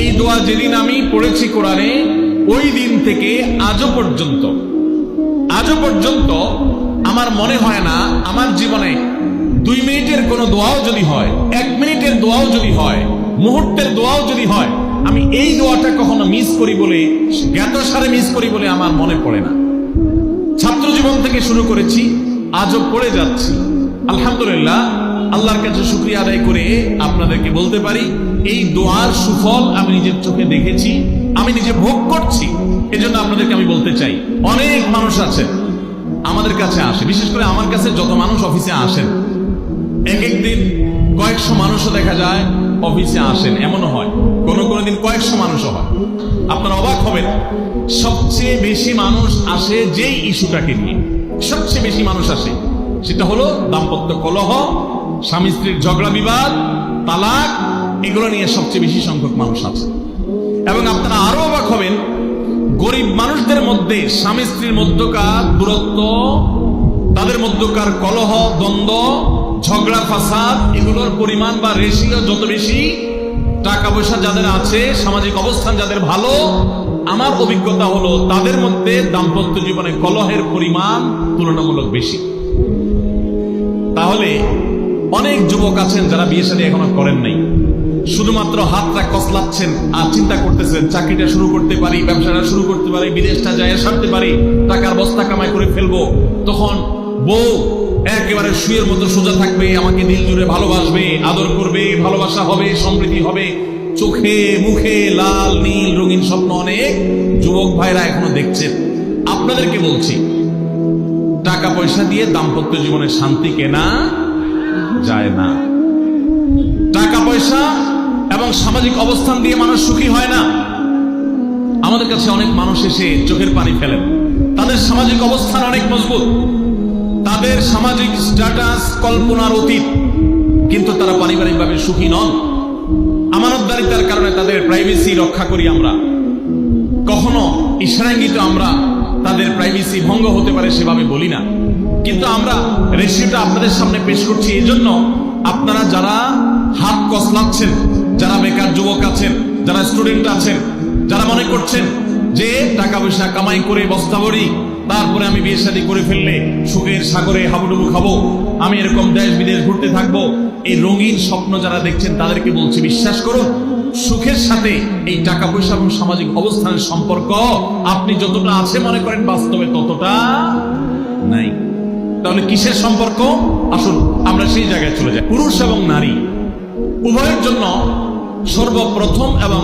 এই দোয়া যেদিন আমি পড়েছি কোরআনে, ওই দিন থেকে আজও পর্যন্ত আমার মনে হয় না আমার জীবনে 2 মিনিটের কোনো দোয়াও যদি হয়, 1 মিনিটের দোয়াও যদি হয়, মুহূর্তের দোয়াও যদি হয়, আমি এই দোয়াটা কখনো মিস করি বলে, জ্ঞাতসারে মিস করি বলে আমার মনে পড়ে না। ছাত্র জীবন থেকে শুরু করেছি, আজও পড়ে যাচ্ছি। আলহামদুলিল্লাহ, আল্লাহর কাছে শুকরিয়া আদায় করে আপনাদেরকে বলতে পারি, এই দোয়ার সুফল আমি নিজের চোখে দেখেছি, আমি নিজে ভোগ করছি। এজন্য আপনাদেরকে আমি বলতে চাই, অনেক মানুষ আছে আমাদের কাছে আসে, বিশেষ করে আমার কাছে যত মানুষ অফিসে আসেন, এক দিন কয়েকশো মানুষও দেখা যায় অফিসে আসেন, এমনও হয় কোনো দিন কয়েকশো মানুষও হয়। আপনারা অবাক হবেন, সবচেয়ে বেশি মানুষ আসে যেই ইস্যুটাকে নিয়ে, সবচেয়ে বেশি মানুষ আসে সেটা হলো দাম্পত্য কলহ, স্বামী স্ত্রীর ঝগড়া বিবাদ, তালাক, এগুলো নিয়ে সবচেয়ে বেশি সংখ্যক মানুষ আছে। এবং আপনারা আরো অবাক হবেন, গরিব মানুষদের মধ্যে স্বামী স্ত্রীর মধ্যকার দূরত্ব, তাদের মধ্যকার কলহ, দ্বন্দ্ব, ঝগড়া, ফাসাদ, এগুলোর পরিমাণ বা রেশিও যত বেশি, টাকা পয়সা যাদের আছে, সামাজিক অবস্থান যাদের ভালো, আমার অভিজ্ঞতা হলো তাদের মধ্যে দাম্পত্য জীবনে কলহের পরিমাণ তুলনামূলক বেশি। তাহলে অনেক যুবক আছেন যারা বিয়ে শাদী এখনো করেন নাই, শুধুমাত্র হাতটা কসলাচ্ছেন আর চিন্তা করতেছেন চাকরিটা শুরু করতে পারি, ব্যবসাটা শুরু করতে পারি, বিদেশটা যায় সারতে পারি, টাকার বস্তা কামাই করে ফেলবো। তখন বউ একেবারে শুয়ের মতো সোজা থাকবে, আমাকে দিল জুড়ে ভালোবাসবে, আদর করবে, ভালোবাসা হবে, সমৃদ্ধি হবে। চোখে মুখে লাল নীল রঙিন স্বপ্ন অনেক যুবক ভাইরা এখনো দেখছেন। আপনাদেরকে বলছি, টাকা পয়সা দিয়ে দাম্পত্য জীবনে শান্তি কেনা যায় না। টাকা পয়সা এবং সামাজিক অবস্থান দিয়ে মানুষ সুখী হয় না। আমাদের কাছে অনেক মানুষ এসে চোখের পানি ফেলেন, তাদের সামাজিক অবস্থান অনেক মজবুত, তাদের সামাজিক স্ট্যাটাস কল্পনার অতীত, কিন্তু তারা পারিবারিকভাবে সুখী নন। আমানতদারিতার কারণে তাদের প্রাইভেসি রক্ষা করি আমরা, কখনো ইশারাঙ্গিত আমরা তাদের প্রাইভেসি ভঙ্গ হতে পারে সেভাবে বলি না, কিন্তু আমরা রেশিওটা আপনাদের সামনে পেশ করছি। এই জন্য আপনারা যারা হাত কসলাচ্ছেন, যারা বেকার যুবক আছেন, যারা স্টুডেন্ট আছেন, যারা মনে করছেন যে টাকা পয়সা কামাই করে বস্তা ভরি, তারপরে আমি বিয়ে শাদী করে ফেললে সুখের সাগরে হাবুডুবু খাবো, আমি এরকম দেশ বিদেশ ঘুরতে থাকবো, এই রঙিন স্বপ্ন যারা দেখছেন তাদেরকে বলছি, বিশ্বাস করুন, সুখের সাথে এই টাকা পয়সা এবং সামাজিক অবস্থানের সম্পর্ক আপনি যতটা আছে মনে করেন, বাস্তবে ততটা নাই। তাহলে কিসের সম্পর্ক? আসুন আমরা সেই জায়গায় চলে যাই। পুরুষ এবং নারী উভয়ের জন্য সর্বপ্রথম এবং